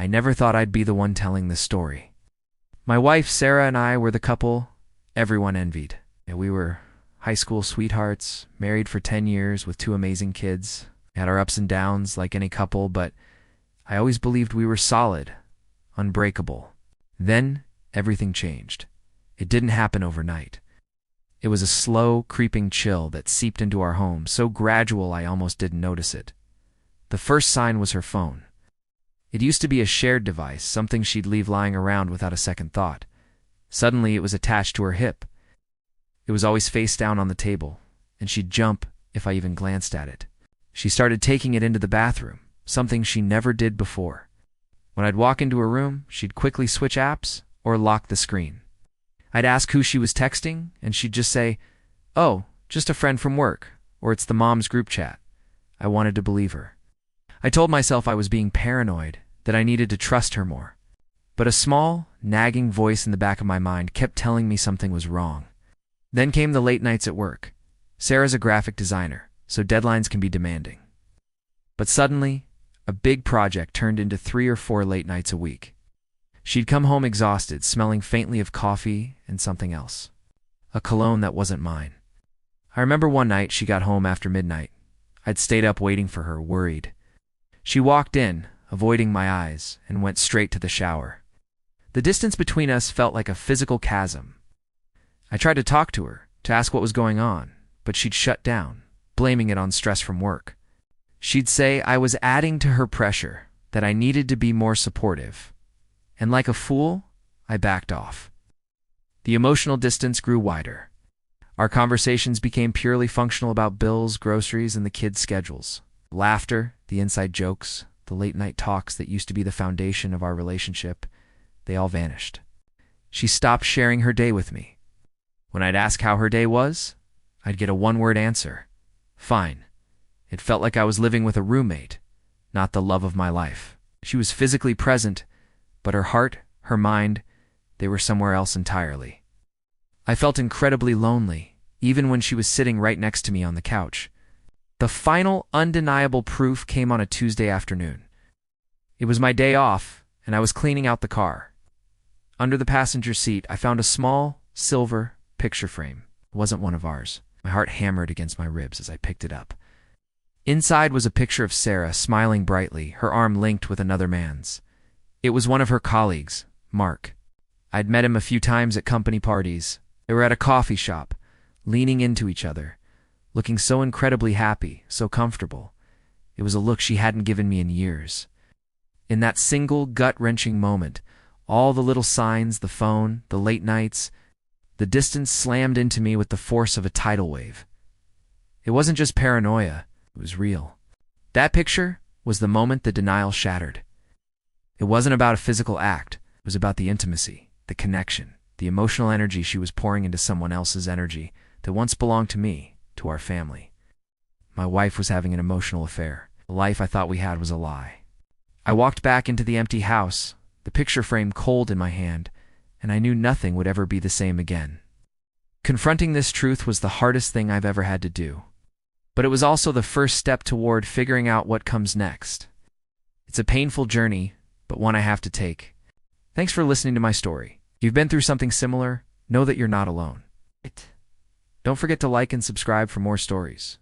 I never thought I'd be the one telling this story. My wife, Sarah, and I were the couple everyone envied. We were high school sweethearts, married for 10 years with 2 amazing kids. We had our ups and downs like any couple, but I always believed we were solid, unbreakable. Then everything changed. It didn't happen overnight. It was a slow, creeping chill that seeped into our home, so gradual I almost didn't notice it. The first sign was her phone. It used to be a shared device, something she'd leave lying around without a second thought. Suddenly, it was attached to her hip. It was always face down on the table, and she'd jump if I even glanced at it. She started taking it into the bathroom, something she never did before. When I'd walk into her room, she'd quickly switch apps or lock the screen. I'd ask who she was texting, and she'd just say, "Oh, just a friend from work," or "It's the mom's group chat." I wanted to believe her. I told myself I was being paranoid, that I needed to trust her more. But a small, nagging voice in the back of my mind kept telling me something was wrong. Then came the late nights at work. Sarah's a graphic designer, so deadlines can be demanding. But suddenly, a big project turned into 3 or 4 late nights a week. She'd come home exhausted, smelling faintly of coffee and something else. A cologne that wasn't mine. I remember one night she got home after midnight. I'd stayed up waiting for her, worried. She walked in, avoiding my eyes, and went straight to the shower. The distance between us felt like a physical chasm. I tried to talk to her, to ask what was going on, but she'd shut down, blaming it on stress from work. She'd say I was adding to her pressure, that I needed to be more supportive. And like a fool, I backed off. The emotional distance grew wider. Our conversations became purely functional about bills, groceries, and the kids' schedules. Laughter, the inside jokes, the late-night talks that used to be the foundation of our relationship, they all vanished. She stopped sharing her day with me. When I'd ask how her day was, I'd get a one-word answer: fine. It felt like I was living with a roommate, not the love of my life. She was physically present, but her heart, her mind, they were somewhere else entirely. I felt incredibly lonely, even when she was sitting right next to me on the couch. The final, undeniable proof came on a Tuesday afternoon. It was my day off, and I was cleaning out the car. Under the passenger seat, I found a small, silver picture frame. It wasn't one of ours. My heart hammered against my ribs as I picked it up. Inside was a picture of Sarah, smiling brightly, her arm linked with another man's. It was one of her colleagues, Mark. I'd met him a few times at company parties. They were at a coffee shop, leaning into each other, looking so incredibly happy, so comfortable. It was a look she hadn't given me in years. In that single, gut-wrenching moment, all the little signs, the phone, the late nights, the distance slammed into me with the force of a tidal wave. It wasn't just paranoia, it was real. That picture was the moment the denial shattered. It wasn't about a physical act, it was about the intimacy, the connection, the emotional energy she was pouring into someone else's energy that once belonged to me, to our family. My wife was having an emotional affair. The life I thought we had was a lie. I walked back into the empty house, the picture frame cold in my hand, and I knew nothing would ever be the same again. Confronting this truth was the hardest thing I've ever had to do. But it was also the first step toward figuring out what comes next. It's a painful journey, but one I have to take. Thanks for listening to my story. If you've been through something similar, know that you're not alone. Don't forget to like and subscribe for more stories.